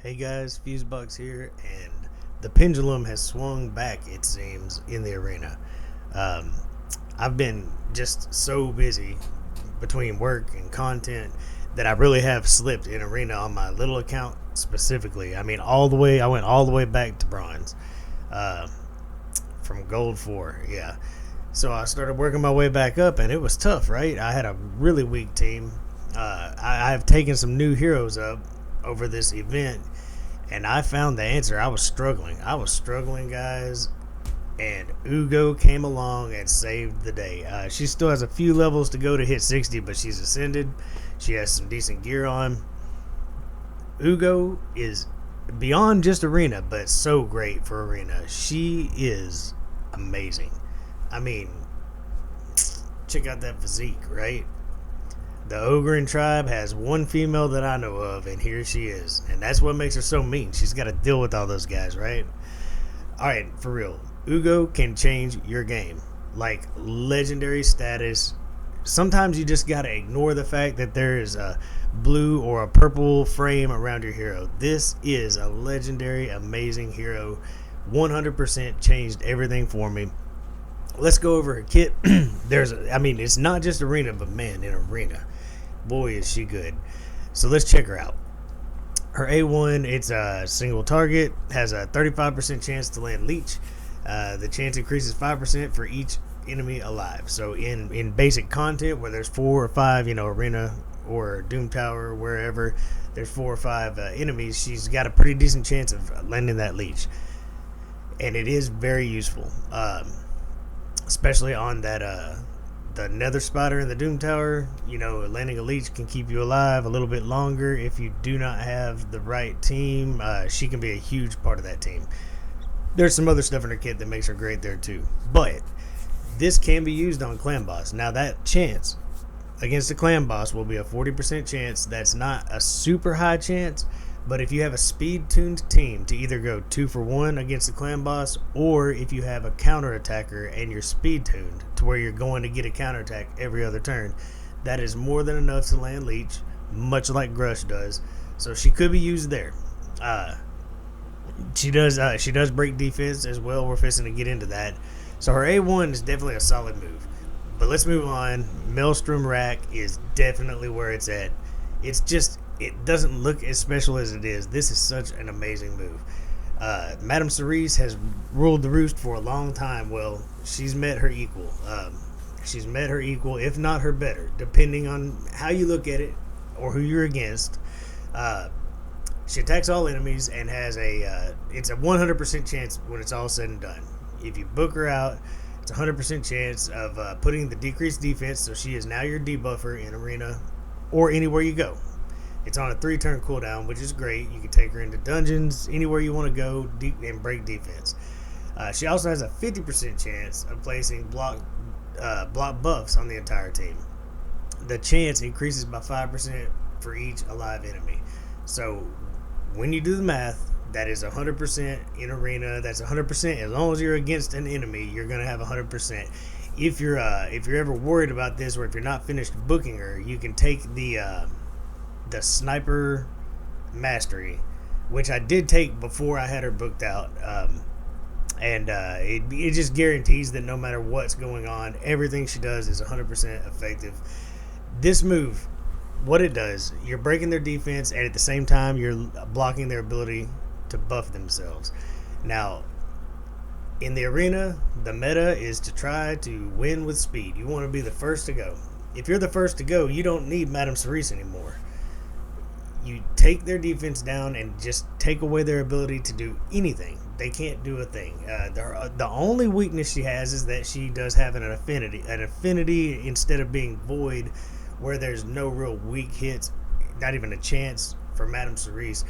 Hey guys, Fusebucks here, and the pendulum has swung back, it seems, in the arena. Um, I've been just so busy between work and content that I really have slipped in arena on my little account specifically. I mean, I went all the way back to bronze uh, from gold 4, yeah. So I started working my way back up, and it was tough, right? I had a really weak team. I've taken some new heroes up over this event, and I found the answer. I was struggling. Guys, and Uugo came along and saved the day. She still has a few levels to go to hit 60, but she's ascended. She has some decent gear on. Uugo is beyond just arena, but so great for arena. She is amazing. I mean, check out that physique, right? The Ogrin tribe has one female that I know of, and here she is. And that's what makes her so mean. She's got to deal with all those guys, right? Alright, for real. Uugo can change your game. Like, legendary status. Sometimes you just got to ignore the fact that there is a blue or a purple frame around your hero. This is a legendary, amazing hero. 100% changed everything for me. Let's go over her kit. It's not just arena, but man, in arena, boy, is she good. So let's check her out. Her A1, it's a single target, has a 35% chance to land leech. The chance increases 5% for each enemy alive. So in basic content where there's 4 or 5, arena or Doom Tower, wherever there's 4 or 5 enemies, she's got a pretty decent chance of landing that leech. And it is very useful. Especially on that the nether spider in the Doom Tower. Landing a leech can keep you alive a little bit longer. If you do not have the right team, she can be a huge part of that team. There's some other stuff in her kit that makes her great there too, but this can be used on clan boss. Now that chance against the clan boss will be a 40% chance. That's not a super high chance, but if you have a speed-tuned team to either go 2 for 1 against the clan boss, or if you have a counter-attacker and you're speed-tuned to where you're going to get a counterattack every other turn, that is more than enough to land leech, much like Grush does. So she could be used there. She does break defense as well. We're fixing to get into that. So her A1 is definitely a solid move. But let's move on. Maelstrom Rack is definitely where it's at. It doesn't look as special as it is. This is such an amazing move. Madame Cerise has ruled the roost for a long time. Well, she's met her equal. If not her better, depending on how you look at it or who you're against. She attacks all enemies and has it's a 100% chance when it's all said and done. If you book her out, it's a 100% chance of putting the decreased defense, so she is now your debuffer in arena or anywhere you go. It's on a 3-turn cooldown, which is great. You can take her into dungeons, anywhere you want to go, and break defense. She also has a 50% chance of placing block buffs on the entire team. The chance increases by 5% for each alive enemy. So when you do the math, that is 100% in arena. That's 100%. As long as you're against an enemy, you're going to have 100%. If you're ever worried about this, or if you're not finished booking her, you can take the sniper mastery, which I did take before I had her booked out, and it just guarantees that no matter what's going on, everything she does is 100% effective. This move, what it does, you're breaking their defense, and at the same time you're blocking their ability to buff themselves. Now in the arena, the meta is to try to win with speed. You want to be the first to go. If you're the first to go, you don't need Madame Cerise anymore. You take their defense down and just take away their ability to do anything. They can't do a thing. The only weakness she has is that she does have an affinity. An affinity instead of being void, where there's no real weak hits, not even a chance for Madame Cerise.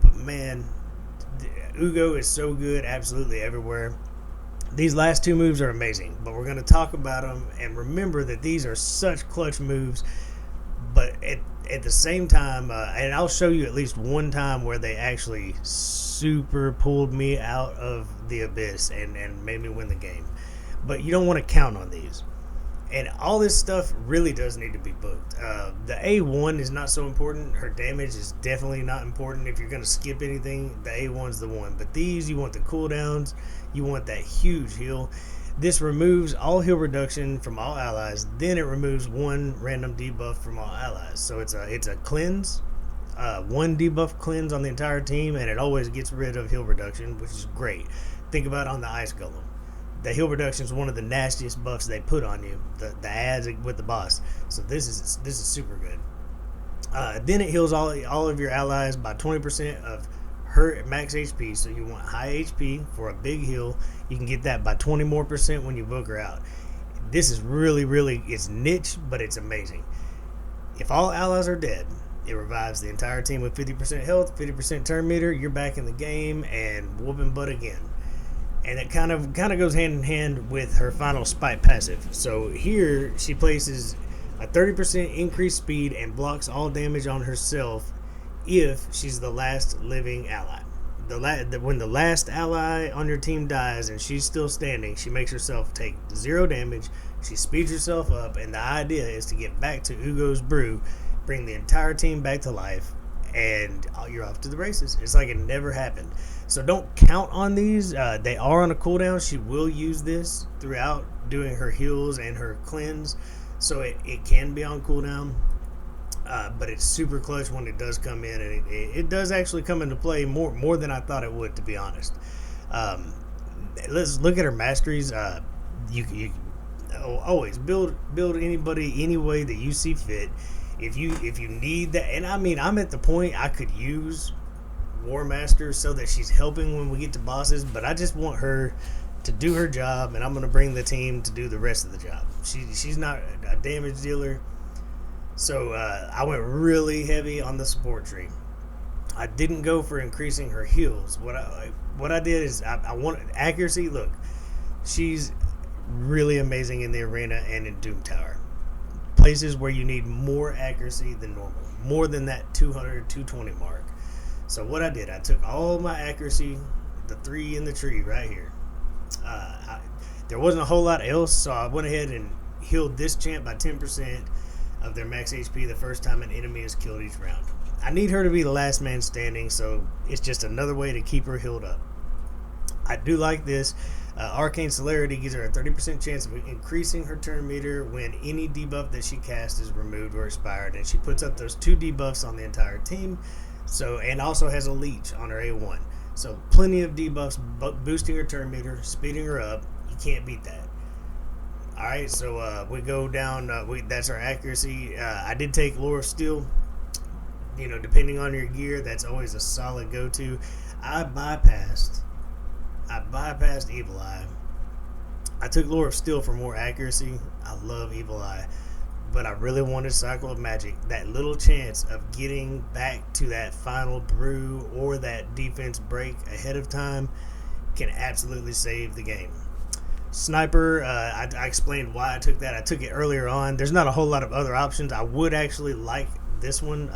But man, Uugo is so good absolutely everywhere. These last 2 moves are amazing, but we're going to talk about them and remember that these are such clutch moves. But at the same time, and I'll show you at least one time where they actually super pulled me out of the abyss and made me win the game. But you don't want to count on these. And all this stuff really does need to be booked. The A1 is not so important. Her damage is definitely not important. If you're going to skip anything, the A1's the one. But these, you want the cooldowns. You want that huge heal. This removes all heal reduction from all allies. Then it removes one random debuff from all allies. So it's a cleanse. One debuff cleanse on the entire team, and it always gets rid of heal reduction, which is great. Think about it on the Ice Golem. The heal reduction is one of the nastiest buffs they put on you. The ads with the boss. So this is super good. Then it heals all of your allies by 20% of her max HP. So you want high HP for a big heal. You can get that by 20% more when you book her out. This is really, it's niche, but it's amazing. If all allies are dead, it revives the entire team with 50% health, 50% turn meter. You're back in the game and whooping butt again. And it kind of goes hand in hand with her final spite passive. So here she places a 30% increased speed and blocks all damage on herself if she's the last living ally. When the last ally on your team dies and she's still standing, she makes herself take 0 damage. She speeds herself up, and the idea is to get back to Uugo's brew, bring the entire team back to life, and you're off to the races. It's like it never happened. So don't count on these. They are on a cooldown. She will use this throughout doing her heals and her cleanse. So it can be on cooldown. But it's super clutch when it does come in. And it does actually come into play more than I thought it would, to be honest. Let's look at her masteries. You always build anybody any way that you see fit. If you need that, and I mean, I'm at the point I could use War Master so that she's helping when we get to bosses, but I just want her to do her job, and I'm going to bring the team to do the rest of the job. She's not a damage dealer, so I went really heavy on the support tree. I didn't go for increasing her heals. What I did is I wanted accuracy. Look, she's really amazing in the arena and in Doom Tower. Places where you need more accuracy than normal, more than that 200, 220 mark. So what I did, I took all my accuracy, the 3 in the tree right here. There wasn't a whole lot else, so I went ahead and healed this champ by 10% of their max HP the first time an enemy is killed each round. I need her to be the last man standing, so it's just another way to keep her healed up. I do like this. Arcane Celerity gives her a 30% chance of increasing her turn meter when any debuff that she casts is removed or expired, and she puts up those 2 debuffs on the entire team. So, and also has a leech on her A1. So plenty of debuffs boosting her turn meter, speeding her up. You can't beat that. Alright, so we go down, that's our accuracy. I did take Lore of Steel. You know, depending on your gear, that's always a solid go-to. I bypassed Evil Eye. I took Lore of Steel for more accuracy. I love Evil Eye. But I really wanted Cycle of Magic. That little chance of getting back to that final brew or that defense break ahead of time can absolutely save the game. Sniper, I explained why I took that. I took it earlier on. There's not a whole lot of other options. I would actually like this one.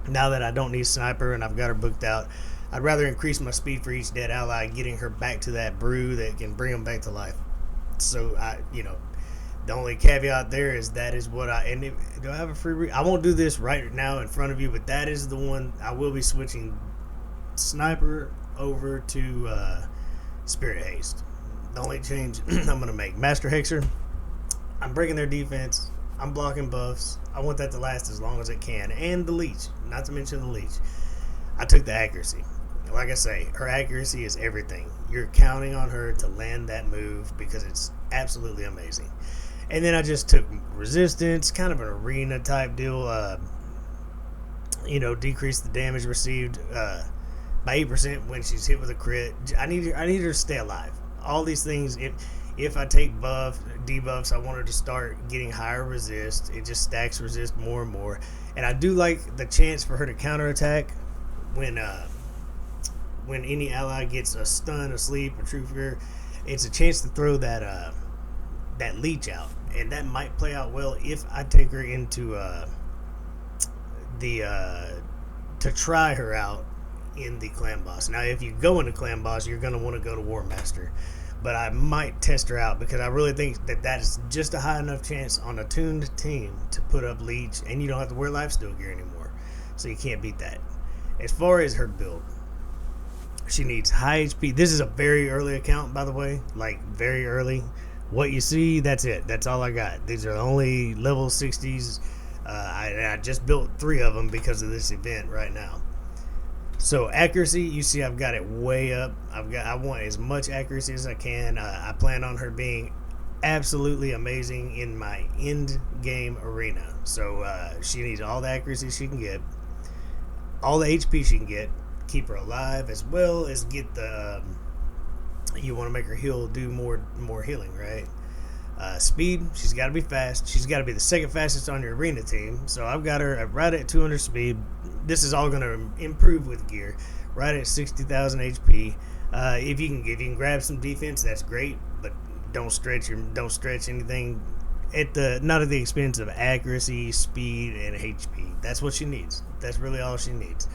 Now that I don't need Sniper and I've got her booked out, I'd rather increase my speed for each dead ally, getting her back to that brew that can bring them back to life. So, the only caveat there is that is what do I have a free I won't do this right now in front of you, but that is the one I will be switching Sniper over to Spirit Haste. The only change I'm going to make. Master Hexer, I'm breaking their defense. I'm blocking buffs. I want that to last as long as it can. And the leech, not to mention the leech. I took the accuracy. Like I say, her accuracy is everything. You're counting on her to land that move because it's absolutely amazing. And then I just took resistance, kind of an arena type deal. Decrease the damage received by 8% when she's hit with a crit. I need her to stay alive. All these things. If I take debuffs, I want her to start getting higher resist. It just stacks resist more and more. And I do like the chance for her to counterattack when any ally gets a stun, a sleep, a true fear. It's a chance to throw that leech out, and that might play out well if I take her into to try her out in the clan boss. Now, if you go into clan boss, you're going to want to go to War Master, but I might test her out because I really think that is just a high enough chance on a tuned team to put up leech, and you don't have to wear lifesteal gear anymore, so you can't beat that. As far as her build, she needs high HP. This is a very early account, by the way, like very early. What you see, that's it. That's all I got. These are the only level 60s. I just built 3 of them because of this event right now. So accuracy, you see, I've got it way up. I want as much accuracy as I can. I plan on her being absolutely amazing in my end game arena. So she needs all the accuracy she can get, all the HP she can get, keep her alive, as well as get the. You want to make her heal, do more healing, right? Speed, she's got to be fast. She's got to be the second fastest on your arena team. So I've got her right at 200 speed. This is all going to improve with gear. Right at 60,000 HP. If you can grab some defense, that's great. But don't stretch anything not at the expense of accuracy, speed, and HP. That's what she needs. That's really all she needs.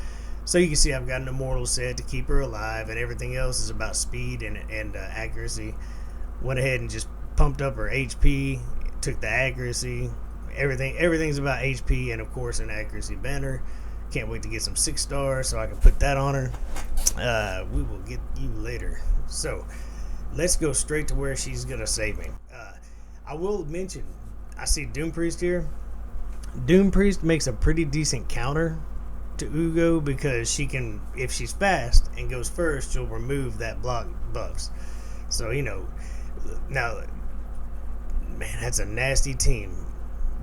So you can see I've got an immortal set to keep her alive, and everything else is about speed and accuracy. Went ahead and just pumped up her HP, took the accuracy. Everything's about HP and of course an accuracy banner. Can't wait to get some 6 stars so I can put that on her. We will get you later. So let's go straight to where she's gonna save me. I will mention, I see Doom Priest here. Doom Priest makes a pretty decent counter to Uugo because she can, if she's fast and goes first, she'll remove that block buffs. So now, man, that's a nasty team,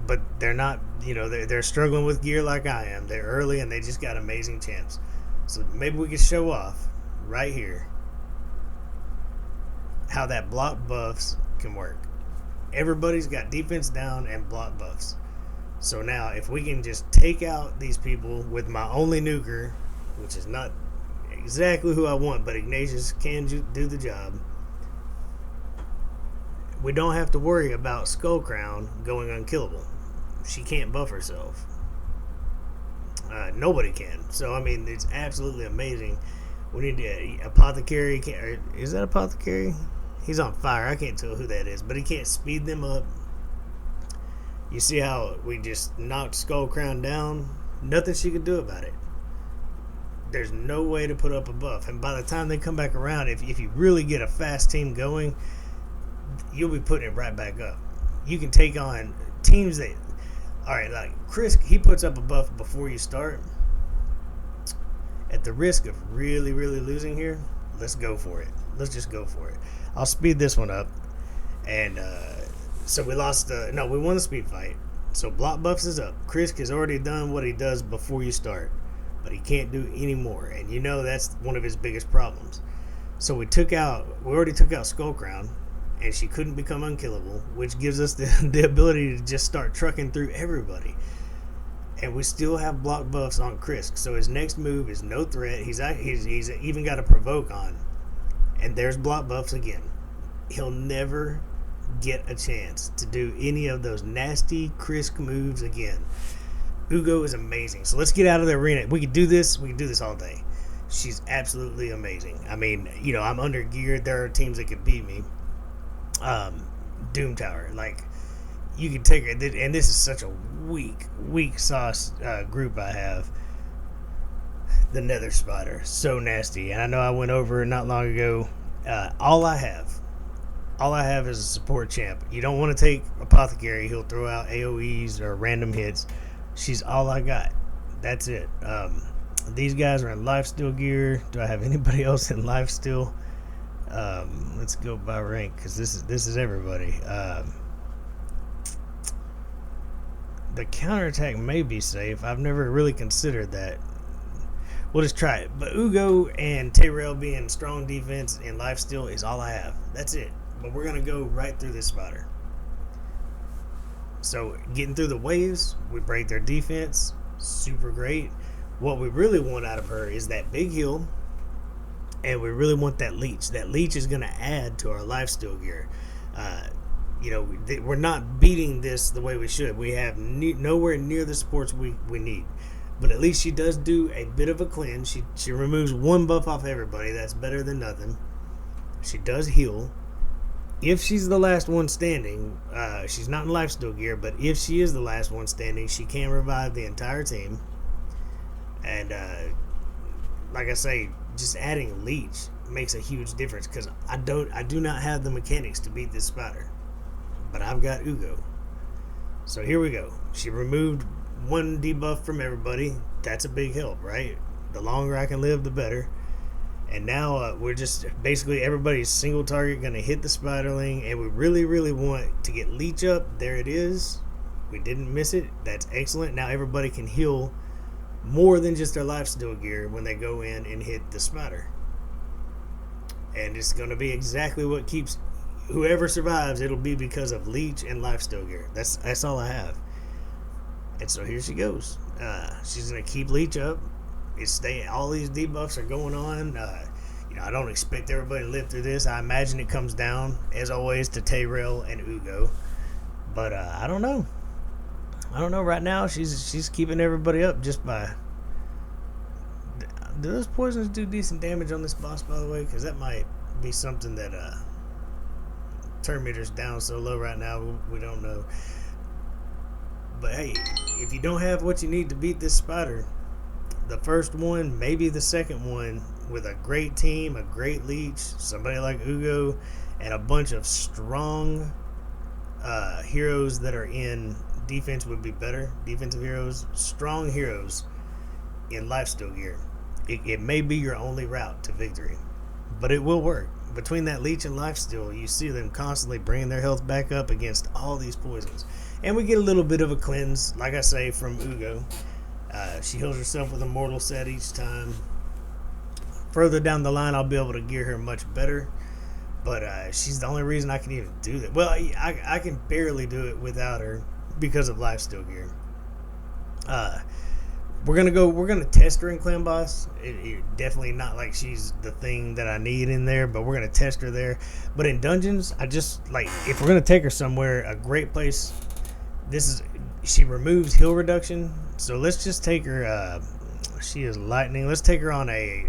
but they're not, they're struggling with gear like I am. They're early and they just got amazing champs. So maybe we can show off right here how that block buffs can work. Everybody's got defense down and block buffs. So now if we can just take out these people with my only nuker, which is not exactly who I want, but Ignatius can do the job. We don't have to worry about Skullcrown going unkillable. She can't buff herself. Nobody can. So, I mean, it's absolutely amazing. We need to... Apothecary... Is that Apothecary? He's on fire. I can't tell who that is. But he can't speed them up. You see how we just knocked Skullcrown down? Nothing she could do about it. There's no way to put up a buff. And by the time they come back around, if you really get a fast team going, you'll be putting it right back up. You can take on teams that... Alright, like Chris, he puts up a buff before you start. At the risk of really, really losing here, let's go for it. Let's just go for it. I'll speed this one up. And so we lost we won the speed fight. So block buffs is up. Chris has already done what he does before you start, but he can't do any more. And that's one of his biggest problems. So we already took out Skullcrown, and she couldn't become unkillable, which gives us the ability to just start trucking through everybody. And we still have block buffs on Chris, so his next move is no threat. He's even got a provoke on, and there's block buffs again. He'll never get a chance to do any of those nasty Chris moves again. Uugo is amazing. So let's get out of the arena. We could do this all day. She's absolutely amazing. I mean, I'm under geared. There are teams that could beat me. Doom Tower, like, you can take it, and this is such a weak sauce group I have. The Nether Spider, so nasty. And I know I went over it not long ago. All I have is a support champ. You don't want to take Apothecary. He'll throw out AoEs or random hits. She's all I got. That's it. These guys are in lifesteal gear. Do I have anybody else in lifesteal? Let's go by rank, because this is everybody. The counterattack may be safe. I've never really considered that. We'll just try it. But Uugo and Tyrell being strong defense and lifesteal is all I have. That's it. But we're gonna go right through this spider. So getting through the waves, we break their defense. Super great. What we really want out of her is that big heal. And we really want that leech. That leech is going to add to our lifesteal gear. We're not beating this the way we should. We have nowhere near the supports we need. But at least she does do a bit of a cleanse. She removes one buff off everybody. That's better than nothing. She does heal. If she's the last one standing, she's not in lifesteal gear, but if she is the last one standing, she can revive the entire team. And like I say, just adding leech makes a huge difference because I do not have the mechanics to beat this spider, but I've got Uugo. So here we go. She removed one debuff from everybody. That's a big help, right? The longer I can live, the better. And now we're just basically everybody's single target going to hit the spiderling, and we really want to get leech up. There it is. We didn't miss it. That's excellent. Now everybody can heal more than just their lifesteal gear when they go in and hit the spider. And it's going to be exactly what keeps whoever survives. It'll be because of leech and lifesteal gear. That's all I have. And so here she goes. She's going to keep leech up. All these debuffs are going on. I don't expect everybody to live through this. I imagine it comes down, as always, to Tayrell and Uugo. But I don't know. Right now, she's keeping everybody up just by. Do those poisons do decent damage on this boss, by the way? Because that might be something that turn meters down so low right now. We don't know. But hey, if you don't have what you need to beat this spider, the first one, maybe the second one, with a great team, a great leech, somebody like Uugo, and a bunch of strong heroes that are in defense would be better. Defensive heroes, strong heroes in lifesteal gear. It may be your only route to victory, but it will work. Between that leech and lifesteal, you see them constantly bringing their health back up against all these poisons. And we get a little bit of a cleanse, like I say, from Uugo. She heals herself with a mortal set each time. Further down the line, I'll be able to gear her much better. But she's the only reason I can even do that. Well, I can barely do it without her because of lifesteal gear. We're gonna test her in Clan Boss. It definitely not like she's the thing that I need in there, but we're gonna test her there. But in dungeons, I just like, if we're gonna take her somewhere, a great place. She removes heal reduction. So let's just take her. She is lightning. Let's take her on a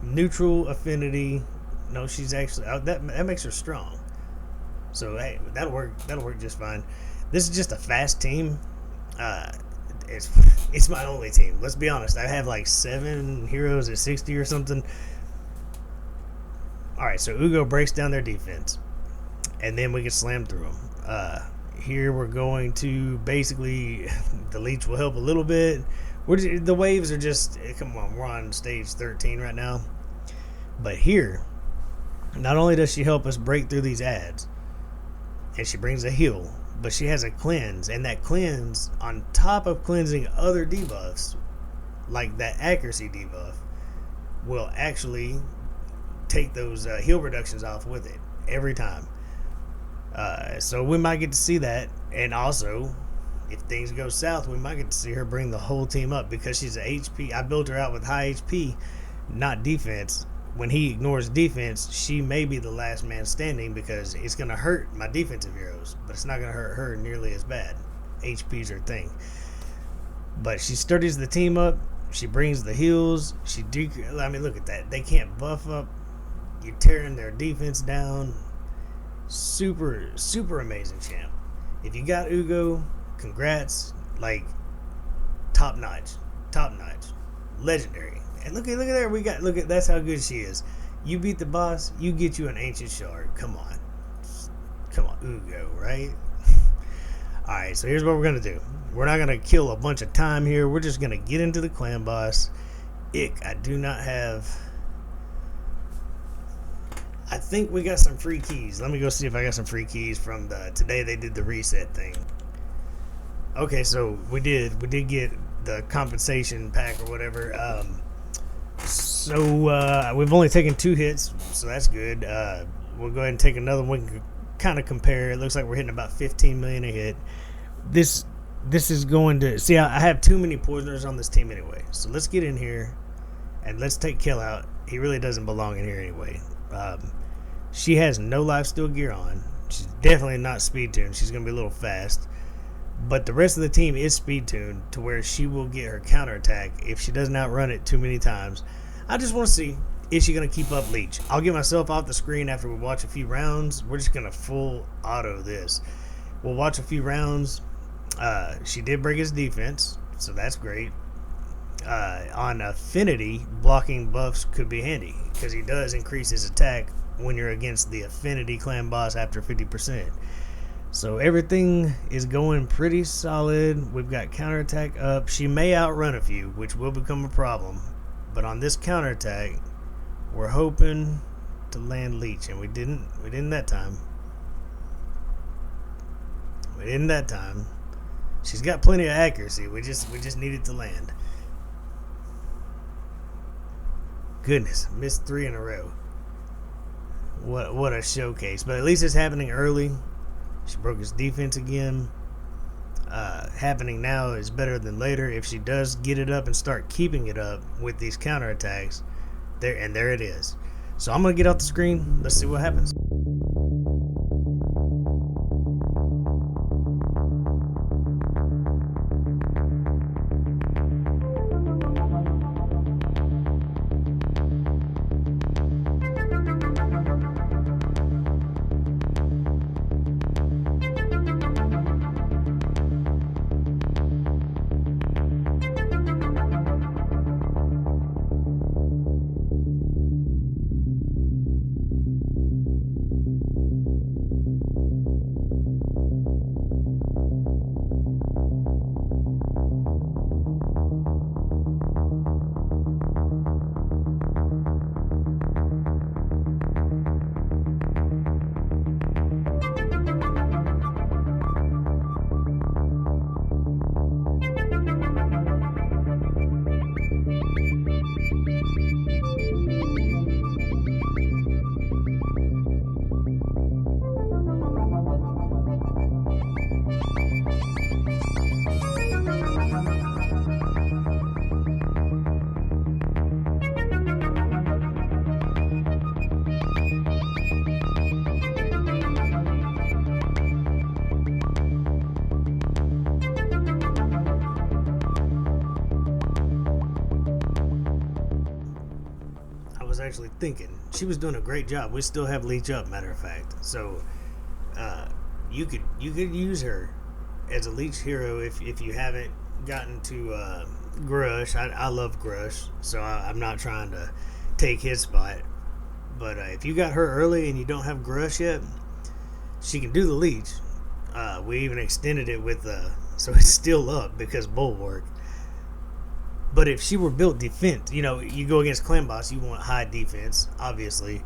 neutral affinity. No, she's actually that makes her strong. So hey, that'll work just fine. This is just a fast team. It's my only team. Let's be honest. I have like 7 heroes at 60 or something. All right, so Uugo breaks down their defense, and then we can slam through them. Here we're going to basically, the leech will help a little bit. The waves are just, come on, we're on stage 13 right now. But here, not only does she help us break through these ads, and she brings a heal, but she has a cleanse, and that cleanse, on top of cleansing other debuffs, like that accuracy debuff, will actually take those heal reductions off with it every time. So we might get to see that, and also, if things go south, we might get to see her bring the whole team up because she's a HP. I built her out with high HP, not defense. When he ignores defense, she may be the last man standing because it's going to hurt my defensive heroes, but it's not going to hurt her nearly as bad. HP's her thing. But she studies the team up. She brings the heals. Look at that. They can't buff up. You're tearing their defense down. Super, super amazing champ. If you got Uugo, congrats. Like, top notch. Legendary. And look at there. That's how good she is. You beat the boss, you get you an ancient shard. Come on, Uugo, right? Alright, so here's what we're gonna do. We're not gonna kill a bunch of time here. We're just gonna get into the clan boss. I do not have. I think we got some free keys. Let me go see if I got some free keys from today they did the reset thing. Okay, so we did get the compensation pack or whatever. So we've only taken 2 hits, so that's good. We'll go ahead and take another one. We can kind of compare. It looks like we're hitting about 15 million a hit. This is going to see. I have too many poisoners on this team anyway. So let's get in here and let's take Kill out. He really doesn't belong in here anyway. She has no lifesteal gear on. She's definitely not speed tuned. She's going to be a little fast. But the rest of the team is speed tuned to where she will get her counterattack if she doesn't outrun it too many times. I just want to see is she going to keep up Leech? I'll get myself off the screen after we watch a few rounds. We're just going to full auto this. We'll watch a few rounds. She did break his defense, so that's great. On affinity, blocking buffs could be handy because he does increase his attack when you're against the affinity clan boss after 50%. So everything is going pretty solid. We've got counterattack up. She may outrun a few, which will become a problem. But on this counterattack, we're hoping to land Leech, and we didn't that time. We didn't that time. She's got plenty of accuracy. We just needed to land. Goodness, missed 3 in a row. What a showcase. But at least it's happening early. She broke his defense again. Happening now is better than later. If she does get it up and start keeping it up with these counterattacks, there it is. So I'm going to get off the screen. Let's see what happens. Actually thinking she was doing a great job. We still have Leech up, matter of fact. So you could use her as a Leech hero if you haven't gotten to Grush. I love Grush, so I'm not trying to take his spot. But if you got her early and you don't have Grush yet, she can do the Leech. We even extended it with so it's still up because Bulwark. But if she were built defense, you go against clan boss, you want high defense, obviously.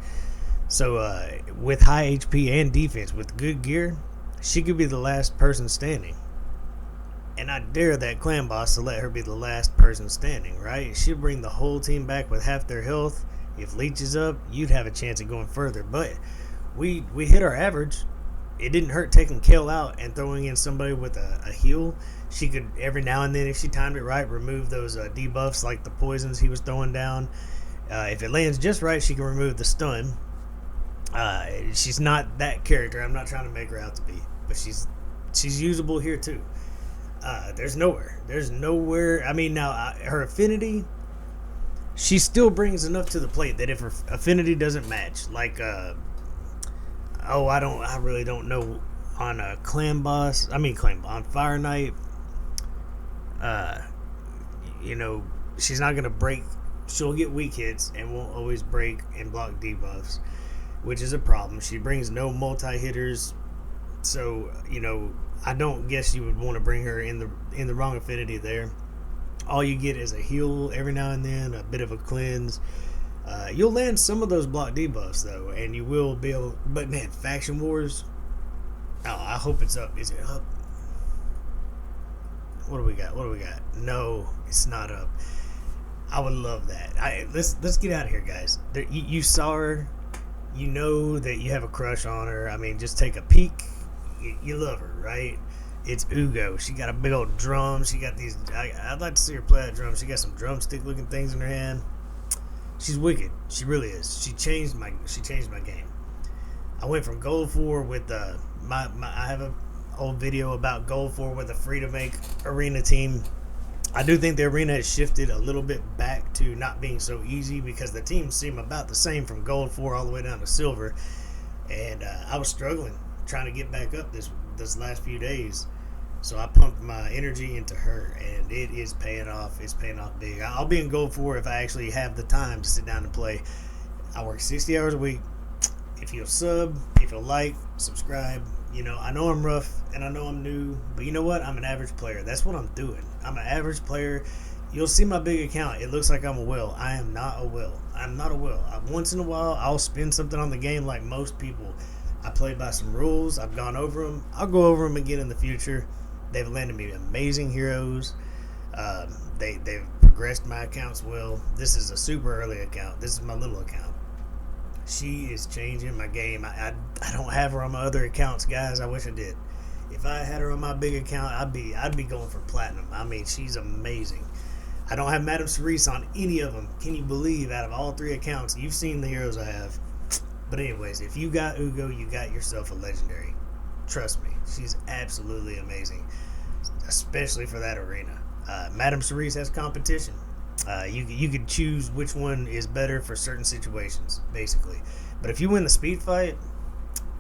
So with high HP and defense, with good gear, she could be the last person standing. And I dare that clan boss to let her be the last person standing, right? She'll bring the whole team back with half their health. If Leech is up, you'd have a chance of going further. But we hit our average. It didn't hurt taking Kale out and throwing in somebody with a heal. She could, every now and then, if she timed it right, remove those debuffs like the poisons he was throwing down. If it lands just right, she can remove the stun. She's not that character. I'm not trying to make her out to be. But she's usable here, too. There's nowhere. I mean, now, her affinity, she still brings enough to the plate that if her affinity doesn't match, like... I really don't know on a clan boss. On Fire Knight. She's not gonna break. She'll get weak hits and won't always break and block debuffs, which is a problem. She brings no multi-hitters, so I don't guess you would want to bring her in the wrong affinity there. All you get is a heal every now and then, a bit of a cleanse. You'll land some of those block debuffs though, and you will be able. But man, Faction Wars. Oh, I hope it's up. Is it up? What do we got? No, it's not up. I would love that. Let's get out of here, guys. You saw her. You know that you have a crush on her. I mean, just take a peek. You love her, right? It's Uugo. She got a big old drum. She got these. I'd like to see her play that drum. She got some drumstick looking things in her hand. She's wicked. She really is. She changed my game. I went from Gold 4 with I have an old video about Gold 4 with a free to make arena team. I do think the arena has shifted a little bit back to not being so easy because the teams seem about the same from gold 4 all the way down to silver, and I was struggling trying to get back up this last few days. So I pumped my energy into her, and it is paying off. It's paying off big. I'll be in gold 4 if I actually have the time to sit down and play. I work 60 hours a week. If you'll sub, if you'll like, subscribe. I know I'm rough and I know I'm new, but you know what? I'm an average player. That's what I'm doing. I'm an average player. You'll see my big account. It looks like I'm a will. I am not a will. I'm not a will. Once in a while, I'll spend something on the game like most people. I play by some rules. I've gone over them. I'll go over them again in the future. They've landed me amazing heroes. They've progressed my accounts well. This is a super early account. This is my little account. She is changing my game. I don't have her on my other accounts, guys. I wish I did. If I had her on my big account, I'd be going for platinum. I mean, she's amazing. I don't have Madame Cerise on any of them. Can you believe? Out of all 3 accounts, you've seen the heroes I have. But anyways, if you got Uugo, you got yourself a legendary. Trust me, she's absolutely amazing, especially for that arena. Madame Cerise has competition. You could choose which one is better for certain situations, basically. But if you win the speed fight,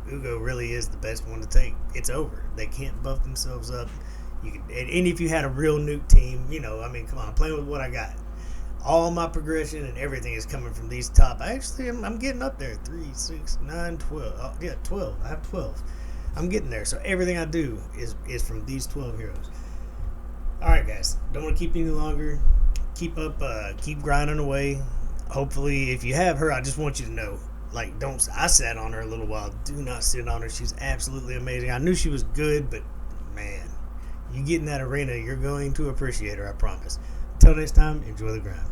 Uugo really is the best one to take. It's over. They can't buff themselves up. And if you had a real nuke team, come on, I'm playing with what I got. All my progression and everything is coming from these top. I'm getting up there. 3, 6, 9, 12. Oh, yeah, 12. I have 12. I'm getting there. So everything I do is from these 12 heroes. All right, guys. Don't want to keep you any longer. Keep grinding away. Hopefully, if you have her, I just want you to know, I sat on her a little while. Do not sit on her. She's absolutely amazing. I knew she was good, but man, you get in that arena, you're going to appreciate her, I promise. Until next time, enjoy the grind.